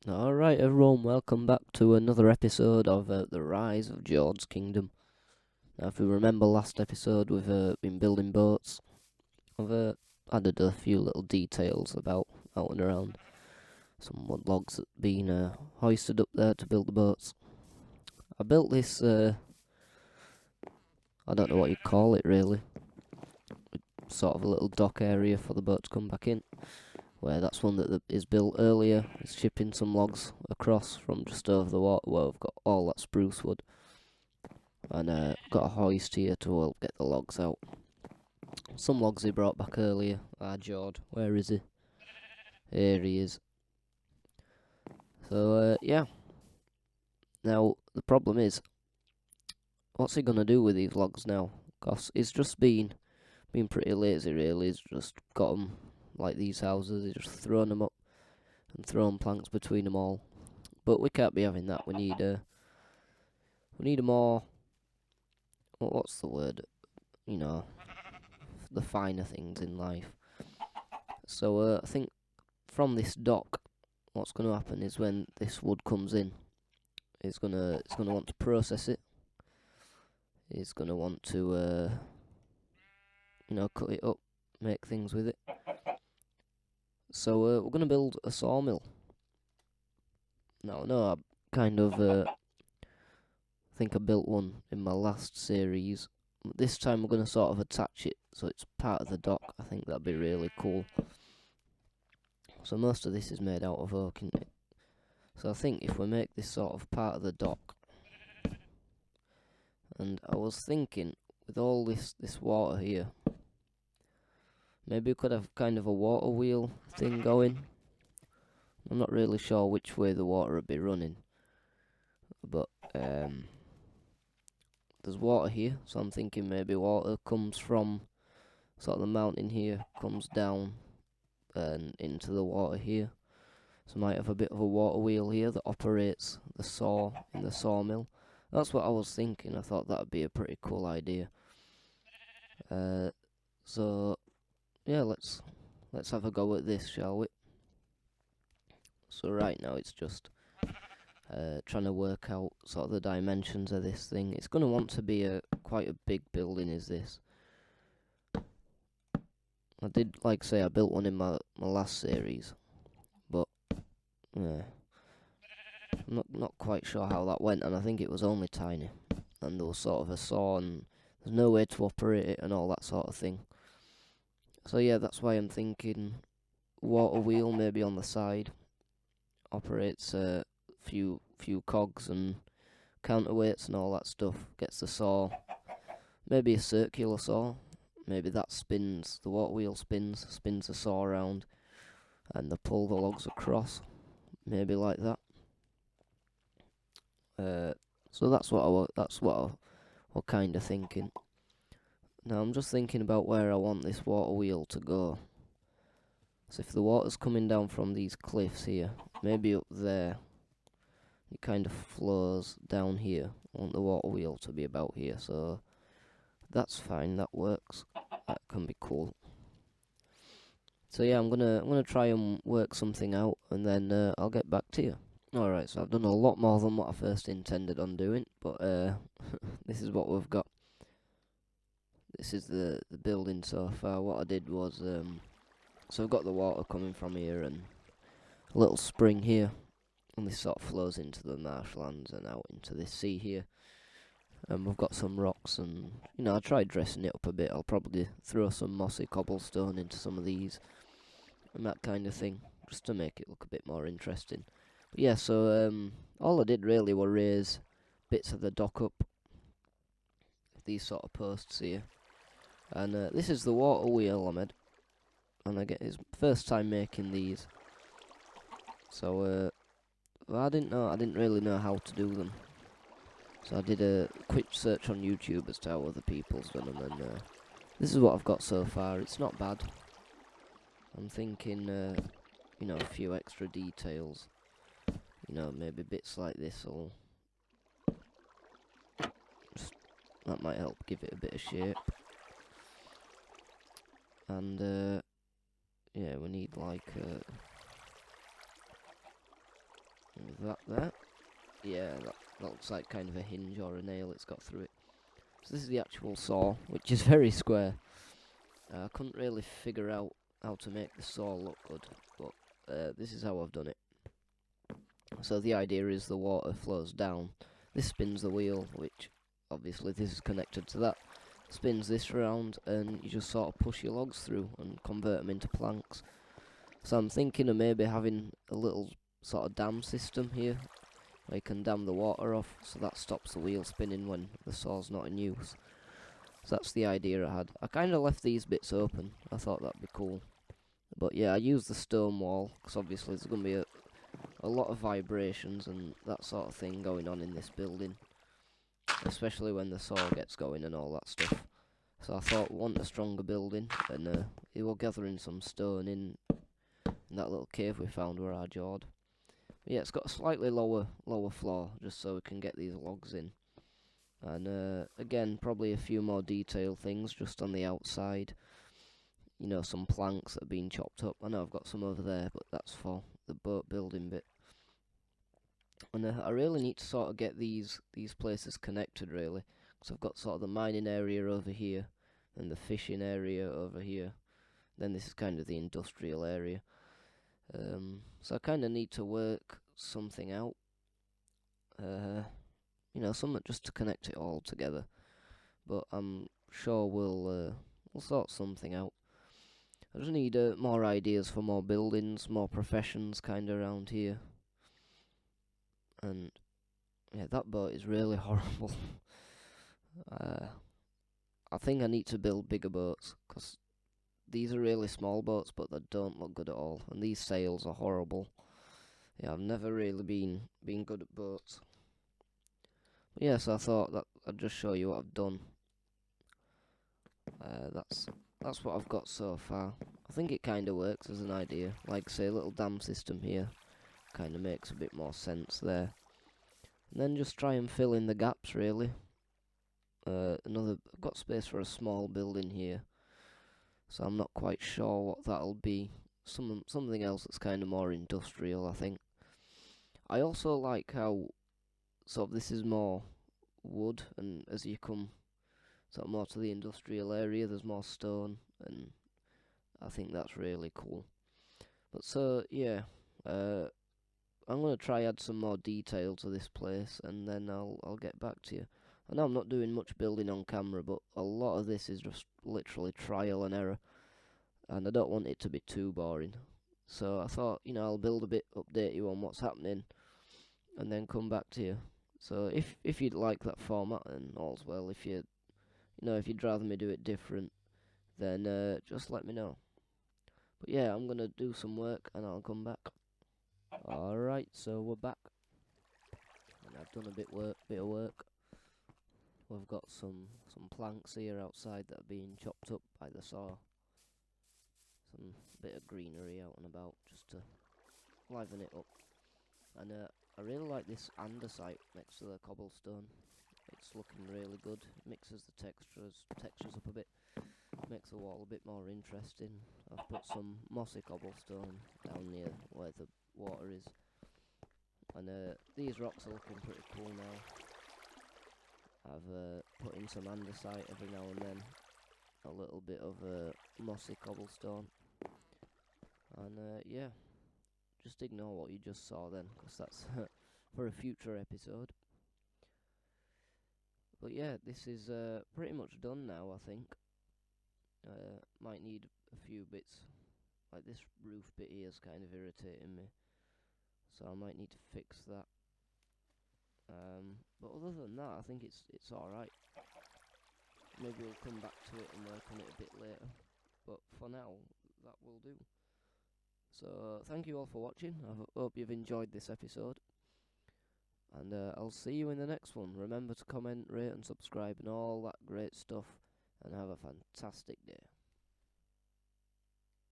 Alright everyone, welcome back to another episode of The Rise of Jord's Kingdom. Now if you remember last episode, we've been building boats. I've added a few little details about out and around. Some wood logs that been hoisted up there to build the boats. I built this, I don't know what you call it really. Sort of a little dock area for the boat to come back in. Where that's one that is built earlier. It's shipping some logs across from just over the water where we've got all that spruce wood. And got a hoist here to help get the logs out. Some logs he brought back earlier. Jord, where is he? Here he is. So, yeah. Now, the problem is, what's he gonna do with these logs now? 'Cause he's just been pretty lazy really. He's just got them like these houses. He's just thrown them up and thrown planks between them all. But we can't be having that. We need a more, what's the word? You know, the finer things in life. So I think from this dock, what's going to happen is when this wood comes in, it's gonna want to process it. It's gonna want to cut it up, make things with it. So we're gonna build a sawmill. Now, no, I kind of think I built one in my last series. This time we're gonna sort of attach it so it's part of the dock. I think that'd be really cool. So most of this is made out of oak, isn't it? So I think if we make this sort of part of the dock, and I was thinking with all this water here, maybe we could have kind of a water wheel thing going. I'm not really sure which way the water would be running, but there's water here, so I'm thinking maybe water comes from sort of the mountain here, comes down and into the water here. So I might have a bit of a water wheel here that operates the saw in the sawmill. That's what I was thinking. I thought that'd be a pretty cool idea. So yeah, let's have a go at this, shall we? So right now it's just trying to work out sort of the dimensions of this thing. It's going to want to be quite a big building, is this. I did, like say, I built one in my last series, but yeah, I'm not quite sure how that went, and I think it was only tiny, and there was sort of a saw, and there's no way to operate it, and all that sort of thing. So yeah, that's why I'm thinking water wheel maybe on the side, operates a few cogs and counterweights and all that stuff, gets the saw, maybe a circular saw, maybe that spins, the water wheel spins the saw around, and they pull the logs across, maybe like that. So that's what I was kind of thinking. Now I'm just thinking about where I want this water wheel to go. So if the water's coming down from these cliffs here, maybe up there, it kind of flows down here. I want the water wheel to be about here, so that's fine, that works. That can be cool. So yeah, I'm gonna try and work something out, and then I'll get back to you. Alright, so I've done a lot more than what I first intended on doing, but this is what we've got. This is the building so far. What I did was, so I've got the water coming from here, and a little spring here, and this sort of flows into the marshlands and out into this sea here. And we've got some rocks, and I tried dressing it up a bit. I'll probably throw some mossy cobblestone into some of these and that kind of thing, just to make it look a bit more interesting. But yeah, so all I did really were raise bits of the dock up, these sort of posts here. And this is the water wheel I made, and I get his first time making these. So I didn't really know how to do them. So I did a quick search on YouTube as to how other people's done them, and this is what I've got so far. It's not bad. I'm thinking, a few extra details. Maybe bits like this, or that might help give it a bit of shape. And yeah, we need like with that there. Yeah, that looks like kind of a hinge or a nail it's got through it. So this is the actual saw, which is very square. I couldn't really figure out how to make the saw look good, but this is how I've done it. So the idea is the water flows down. This spins the wheel, which obviously this is connected to that. Spins this round, and you just sort of push your logs through and convert them into planks. So I'm thinking of maybe having a little sort of dam system here, where you can dam the water off, so that stops the wheel spinning when the saw's not in use. So that's the idea I had. I kind of left these bits open. I thought that'd be cool. But yeah, I used the stone wall, because obviously there's going to be a lot of vibrations and that sort of thing going on in this building, especially when the saw gets going and all that stuff. So I thought, want a stronger building, and we were gathering some stone in that little cave we found where our Jord. But yeah, it's got a slightly lower floor, just so we can get these logs in. And again, probably a few more detail things just on the outside. You know, some planks that have been chopped up. I know I've got some over there, but that's for the boat building bit. And I really need to sort of get these places connected, really, because I've got sort of the mining area over here, and the fishing area over here. Then this is kind of the industrial area. So I kind of need to work something out. You know, something just to connect it all together. But I'm sure we'll sort something out. I just need more ideas for more buildings, more professions kind of around here. And yeah, that boat is really horrible. I think I need to build bigger boats, because these are really small boats, but they don't look good at all. And these sails are horrible. Yeah, I've never really been good at boats. But yeah, so I thought that I'd just show you what I've done. That's what I've got so far. I think it kind of works as an idea. Like, say, a little dam system here kind of makes a bit more sense there. And then just try and fill in the gaps, really. I've got space for a small building here, so I'm not quite sure what that'll be. Something else that's kind of more industrial, I think. I also like how sort of this is more wood, and as you come sort of more to the industrial area, there's more stone, and I think that's really cool. But so yeah, I'm gonna try add some more detail to this place, and then I'll get back to you. I know I'm not doing much building on camera, but a lot of this is just literally trial and error, and I don't want it to be too boring. So I thought, you know, I'll build a bit, update you on what's happening, and then come back to you. So if you'd like that format, then all's well. If if you'd rather me do it different, then just let me know. But yeah, I'm gonna do some work, and I'll come back. Alright, so we're back, and I've done a bit of work. We've got some planks here outside that are being chopped up by the saw. Some bit of greenery out and about, just to liven it up. And I really like this andesite next to the cobblestone. It's looking really good. It mixes the textures up a bit, makes the wall a bit more interesting. I've put some mossy cobblestone down near where the water is, and these rocks are looking pretty cool now. I've put in some andesite every now and then, a little bit of mossy cobblestone, and yeah, just ignore what you just saw then, because that's for a future episode. But yeah, this is pretty much done now, I think. Might need a few bits, like this roof bit here is kind of irritating me, so I might need to fix that. But other than that, I think it's alright. Maybe we'll come back to it and work on it a bit later, but for now, that will do. So thank you all for watching. I hope you've enjoyed this episode, and I'll see you in the next one. Remember to comment, rate and subscribe and all that great stuff, and have a fantastic day.